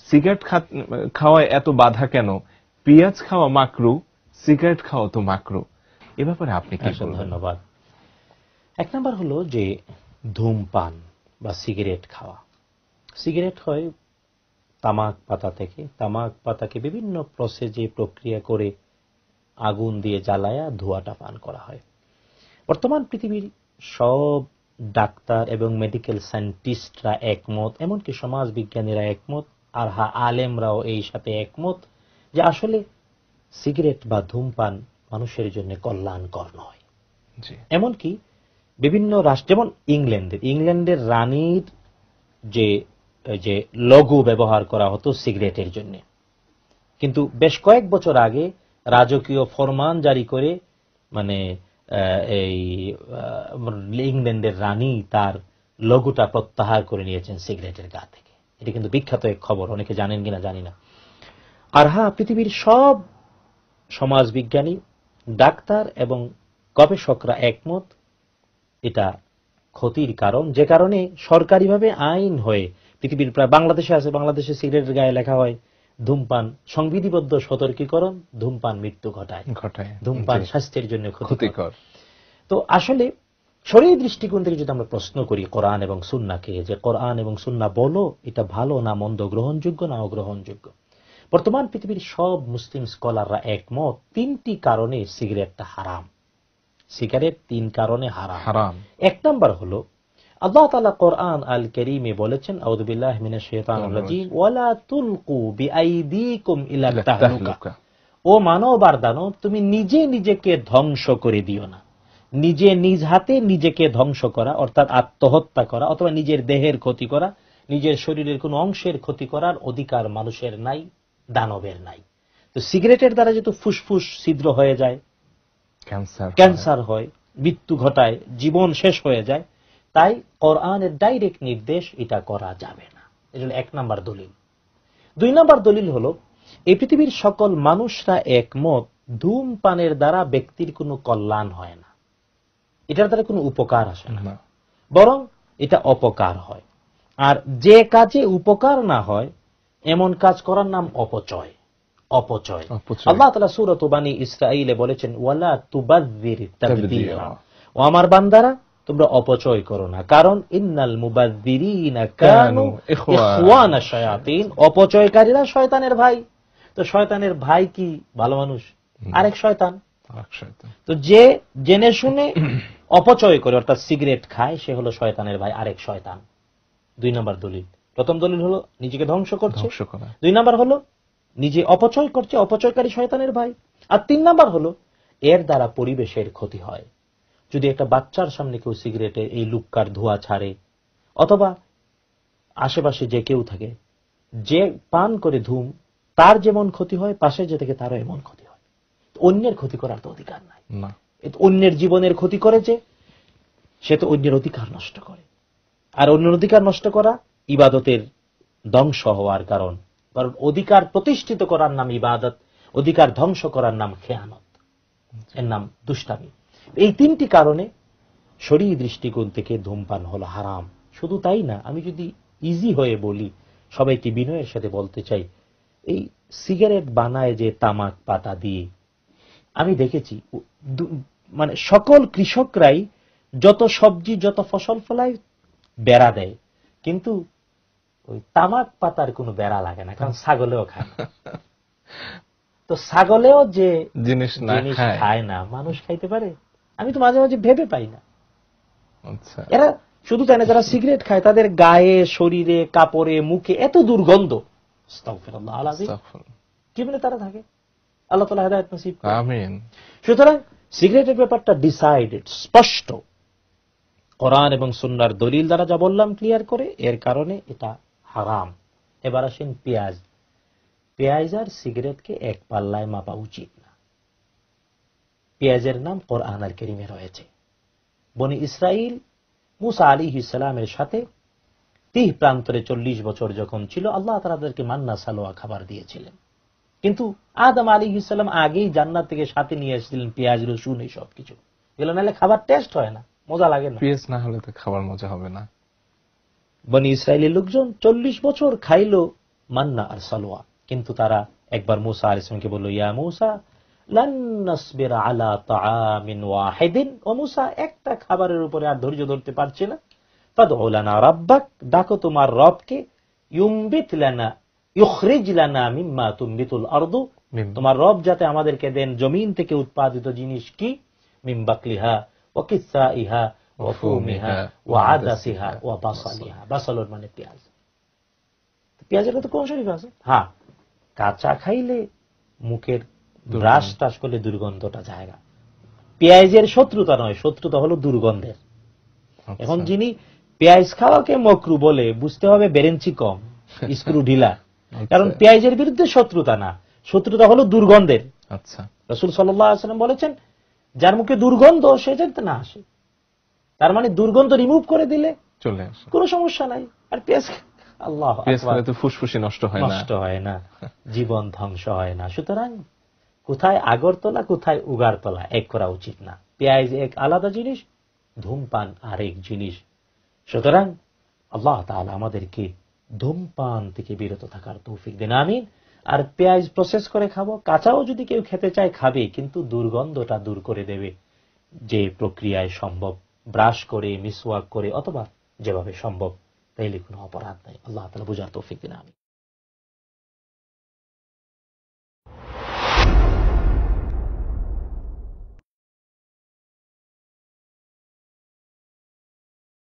Cigarette খাওয়ায় এত বাধা কেন? পেঁয়াজ খাওয়া মাকরু, সিগারেট খাওয়া তো মাকরু। এ ব্যাপারে আপনি কি বলবেন? ধন্যবাদ। এক নাম্বার হলো যে ধূমপান বা সিগারেট খাওয়া। সিগারেট হয় তামাক পাতা থেকে। তামাক পাতাকে বিভিন্ন প্রসেসে প্রক্রিয়া করে আগুন দিয়ে জ্বালায়া ধোঁয়াটা পান করা হয়। বর্তমান পৃথিবীর সব ডাক্তার এবং মেডিকেল সায়েন্টিস্টরা একমত, এমনকি সমাজ বিজ্ঞানীরা একমত, আর আলেমরাও এই সাথে একমত যে আসলে সিগারেট বা ধূমপান মানুষের জন্য কল্যাণকর নয়। এমনকি বিভিন্ন রাষ্ট্র, যেমন ইংল্যান্ডের রানীর যে লঘু ব্যবহার করা হতো সিগারেটের জন্য, কিন্তু বেশ কয়েক বছর আগে রাজকীয় ফরমান জারি করে মানে এই ইংল্যান্ডের রানী তার লঘুটা প্রত্যাহার করে নিয়েছেন সিগারেটের গা থেকে। এটা কিন্তু বিখ্যাত এক খবর, অনেকে জানেন কিনা জানি না। আর পৃথিবীর সব সমাজবিজ্ঞানী, ডাক্তার এবং গবেষকরা একমত এটা ক্ষতির কারণ, যে কারণে সরকারিভাবে আইন হয়ে পৃথিবীর প্রায় বাংলাদেশে আছে, বাংলাদেশে সিগারেটের গায়ে লেখা হয় ধূমপান সংবিধিবদ্ধ সতর্কীকরণ, ধূমপান মৃত্যু ঘটায়, ধূমপান স্বাস্থ্যের জন্য ক্ষতিকর। তো আসলে শরীয়ী দৃষ্টিকোণ থেকে যদি আমরা প্রশ্ন করি কোরআন এবং সুন্নাহকে, যে কোরআন এবং সুন্নাহ বলো এটা ভালো না মন্দ, গ্রহণযোগ্য না অগ্রহণযোগ্য, বর্তমান পৃথিবীর সব মুসলিম স্কলাররা একমত তিনটি কারণে সিগারেটটা হারাম। সিগারেট তিন কারণে হারাম। এক নাম্বার হলো আল্লাহ তাআলা কোরআন আল কারীমে বলেছেন, আউযু বিল্লাহি মিনাশ শাইতানির রাজীম, ওয়ালা তুলকু বিআইদিকুম ইলা তাহলুকা, ও মানব আর দানব তুমি নিজে নিজেকে ধ্বংস করে দিও না। নিজে নিজ হাতে নিজেকে ধ্বংস করা অর্থাৎ আত্মহত্যা করা অথবা নিজের দেহের ক্ষতি করা, নিজের শরীরের কোন অংশের ক্ষতি করার অধিকার মানুষের নাই, দানবের নাই। তো সিগারেটের দ্বারা যেহেতু ফুসফুস ছিদ্র হয়ে যায়, ক্যান্সার হয়, মৃত্যু ঘটায়, জীবন শেষ হয়ে যায়, তাই কোরআনের ডাইরেক্ট নির্দেশ এটা করা যাবে না। এজন্য এক নাম্বার দলিল। দুই নাম্বার দলিল হলো এই পৃথিবীর সকল মানুষরা একমত ধূমপানের দ্বারা ব্যক্তির কোনো কল্যাণ হয় না, এটার দ্বারা কোনো উপকার আসে না, বরং এটা অপকার হয়। আর যে কাজে উপকার না হয় এমন কাজ করার নাম অপচয়। আল্লাহ তাআলা সূরা বানী ইসরাঈলে বলেছেন, ওয়ালা তুবাযযির তাবযীরা, ও আমার বান্দারা তোমরা অপচয় করো না, কারণ ইন্নাল মুবাযযিরিনা কানু ইখওয়ানা শায়াতিন, অপচয়কারীরা শয়তানের ভাই। তো শয়তানের ভাই কি ভালো মানুষ? আরেক শয়তান। তো যে জেনে শুনে অপচয় করে অর্থাৎ সিগারেট খায় সে হলো শয়তানের ভাই, আরেক শয়তান। দুই নাম্বার দলিল। প্রথম দলিল হলো নিজেকে ধ্বংস করছে, দুই নাম্বার হলো নিজে অপচয় করছে, অপচয়কারী শয়তানের ভাই। আর তিন নাম্বার হলো এর দ্বারা পরিবেশের ক্ষতি হয়। যদি একটা বাচ্চার সামনে কেউ সিগারেটে এই লুক্কার ধোঁয়া ছাড়ে, অথবা আশেপাশে যে কেউ থাকে যে পান করে ধূম, তার যেমন ক্ষতি হয় পাশে যে থেকে তারও এমন ক্ষতি হয়। অন্যের ক্ষতি করার তো অধিকার নাই। অন্যের জীবনের ক্ষতি করে যে সে তো অন্যের অধিকার নষ্ট করে, আর অন্যের অধিকার নষ্ট করা ইবাদতের ধ্বংস হওয়ার কারণ। কারণ অধিকার প্রতিষ্ঠিত করার নাম ইবাদত, অধিকার ধ্বংস করার নাম খেয়ানত, এর নাম দুষ্টামি। এই তিনটি কারণে শরীয়ী দৃষ্টিকোণ থেকে ধূমপান হলো হারাম। শুধু তাই না, আমি যদি ইজি হয়ে বলি, সবাইকে বিনয়ের সাথে বলতে চাই, এই সিগারেট বানায় যে তামাক পাতা দিয়ে, আমি দেখেছি মানে সকল কৃষকরাই যত সবজি যত ফসল ফলায় বেড়া দেয়, কিন্তু ওই তামাক পাতার কোনো বেড়া লাগে না, কারণ ছাগলেও খায়। তো ছাগলেও যে জিনিস খায় না মানুষ খাইতে পারে, আমি তো মাঝে মাঝে ভেবে পাই না। এরা শুধু তাই না, যারা সিগারেট খায় তাদের গায়ে, শরীরে, কাপড়ে, মুখে এত দুর্গন্ধ, কিভাবে তারা থাকে? আল্লাহ তাআলা হেদায়েত নসিব করুন, আমিন। সুতরাং সিগারেটের ব্যাপারটা ডিসাইডেড, স্পষ্ট, কোরআন এবং সুন্নাহর দলিল দ্বারা যা বললাম ক্লিয়ার করে, এর কারণে এটা হারাম। এবার আসেন পেঁয়াজ। পেঁয়াজ আর সিগারেটকে এক পাল্লায় মাপা উচিত না। পেঁয়াজের নাম কোরআন আল কারীমে রয়েছে। বনি ইসরাইল মুসা আলাইহিস সালামের সাথে 30 প্রান্তরে 40 বছর যখন ছিল, আল্লাহ তাআলা তাদেরকে মান্না সালোয়া খাবার দিয়েছিলেন, কিন্তু আদম আলাইহিস সালাম আগেই জান্নাত থেকে সাথে নিয়ে এসেছিলেন পেঁয়াজ, রসুন, এই সব কিছু। এগুলো নাহলে খাবার টেস্ট হয় না, মজা লাগে না। পেঁয়াজ না হলে তো খাবার মজা হবে না। বনি ইসরাইলের লোকজন 40 বছর খাইলো মান্না আর সালোয়া। কিন্তু তারা একবার মুসা আলাইহিস সালামকে বলল, ইয়া মুসা লান নাসবিরা আলা তাআমিন ওয়াহিদিন, ও মুসা একটা খাবারের উপরে আর ধৈর্য ধরতে পারছি না, ফাদউ লানা রাব্বাক, ডাকো তোমার রবকে, ইউমবিত লানা ইউখরিজ লানা মিম্মা তুমবিতুল আরদু, তোমার রব যাতে আমাদেরকে দেন জমিন থেকে উৎপাদিত জিনিস কি, মিন বাকলিহা ওয়া কিসাইহা ওয়া ফুমিহা ওয়া আদাসিহা ওয়া বাসালিহা। বাসালুর মানে পেঁয়াজ। পেঁয়াজের তো কোন শরীফ আছে? হ্যাঁ, কাঁচা খাইলে মুখের ব্রাশ টাশ করলে দুর্গন্ধটা যায় না। পেঁয়াজের শত্রুতা নয়, শত্রুতা হলো দুর্গন্ধের। এখন যিনি পেঁয়াজ খাওয়াকে মকরু বলে, বুঝতে হবে বেরেঞ্চি কম, স্ক্রু ঢিলা। কারণ পেঁয়াজের বিরুদ্ধে শত্রুতা না, শত্রুতা হলো দুর্গন্ধের। আচ্ছা, রাসূল সাল্লাল্লাহু আলাইহি ওয়াসাল্লাম বলেছেন, যার মুখে দুর্গন্ধ সে যাতে না আসে। তার মানে দুর্গন্ধ রিমুভ করে দিলে চলে আসে, কোনো সমস্যা নাই। আর পেঁয়াজ, আল্লাহ আকবার, তো ফুসফুসি নষ্ট হয় না, জীবন ধ্বংস হয় না। সুতরাং কোথায় আগরতলা কোথায় উগারতলা এক করা উচিত না। পেঁয়াজ এক আলাদা জিনিস, ধূমপান আরেক জিনিস। সুতরাং আল্লাহ তাআলা আমাদেরকে ধূমপান থেকে বিরত থাকার তৌফিক দেন, আমিন। আর পেঁয়াজ প্রসেস করে খাবো, কাঁচাও যদি কেউ খেতে চায় খাবে, কিন্তু দুর্গন্ধটা দূর করে দেবে যে প্রক্রিয়ায় সম্ভব, ব্রাশ করে, মিসওয়াক করে, অথবা যেভাবে সম্ভব, তাইলে কোনো অপরাধ নাই। আল্লাহ তাআলা বুঝার তৌফিক দেন, আমিন।